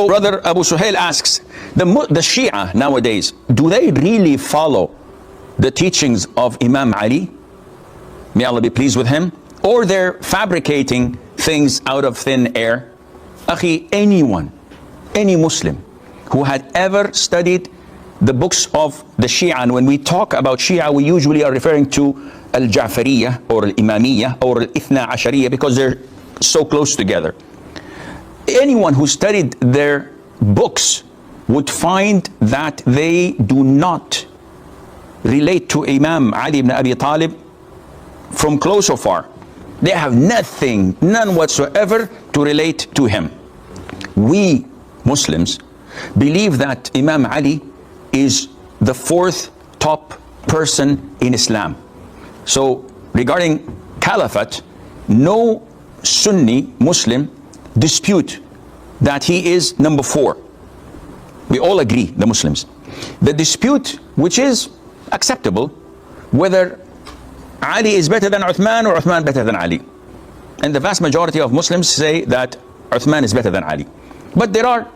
So brother Abu Suhail asks, the Shia nowadays, do they really follow the teachings of Imam Ali? May Allah be pleased with him? Or they're fabricating things out of thin air? Akhi, anyone, any Muslim who had ever studied the books of the Shia, and when we talk about Shia, we usually are referring to Al-Ja'fariyah or Al-Imamiyah or Al-Ithna Ashariyah because they're so close together. Anyone who studied their books would find that they do not relate to Imam Ali ibn Abi Talib from close or far. They have nothing, none whatsoever to relate to him. We Muslims believe that Imam Ali is the fourth top person in Islam. So regarding Caliphate, no Sunni Muslim dispute that he is number 4. We all agree, the Muslims. The dispute, which is acceptable, whether Ali is better than Uthman or Uthman better than Ali. And the vast majority of Muslims say that Uthman is better than Ali. But there are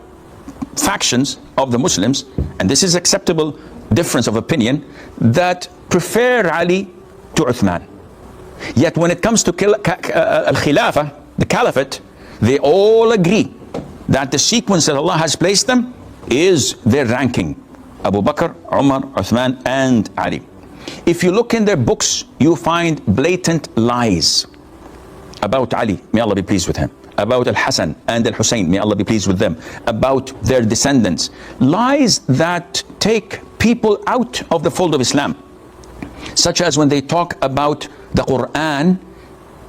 factions of the Muslims, and this is acceptable difference of opinion, that prefer Ali to Uthman. Yet when it comes to Al-Khilafah, the Caliphate, they all agree that the sequence that Allah has placed them is their ranking. Abu Bakr, Umar, Uthman, and Ali. If you look in their books, you find blatant lies about Ali, may Allah be pleased with him, about Al-Hasan and Al-Hussein, may Allah be pleased with them, about their descendants. Lies that take people out of the fold of Islam, such as when they talk about the Quran,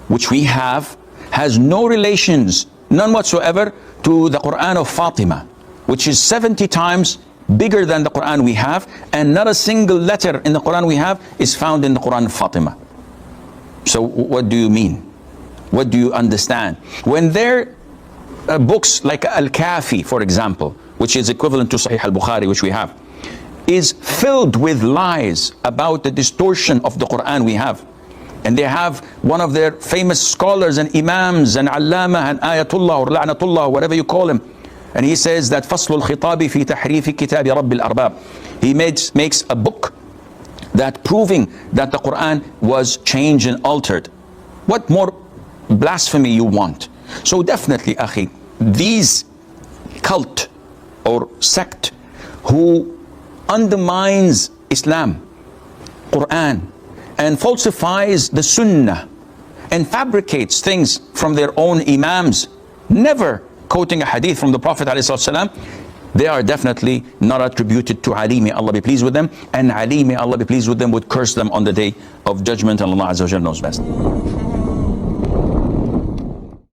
which we have, has no relations, none whatsoever, to the Quran of Fatima, which is 70 times bigger than the Quran we have, and not a single letter in the Quran we have is found in the Quran of Fatima. So what do you mean? What do you understand? When their books like Al-Kafi, for example, which is equivalent to Sahih al-Bukhari, which we have, is filled with lies about the distortion of the Quran we have. And they have one of their famous scholars and imams and allama and ayatullah or la'natullah, whatever you call him, and he says that فصل الخطاب في تحريف كتاب رب الأرباب. He makes a book that proving that the Quran was changed and altered. What more blasphemy you want? So definitely, akhi, these cult or sect who undermines Islam, Quran, and falsifies the Sunnah and fabricates things from their own imams, never quoting a hadith from the Prophet ﷺ, they are definitely not attributed to Ali, may Allah be pleased with them, and Ali, may Allah be pleased with them, would curse them on the day of judgment, and Allah Azza wa Jalla knows best.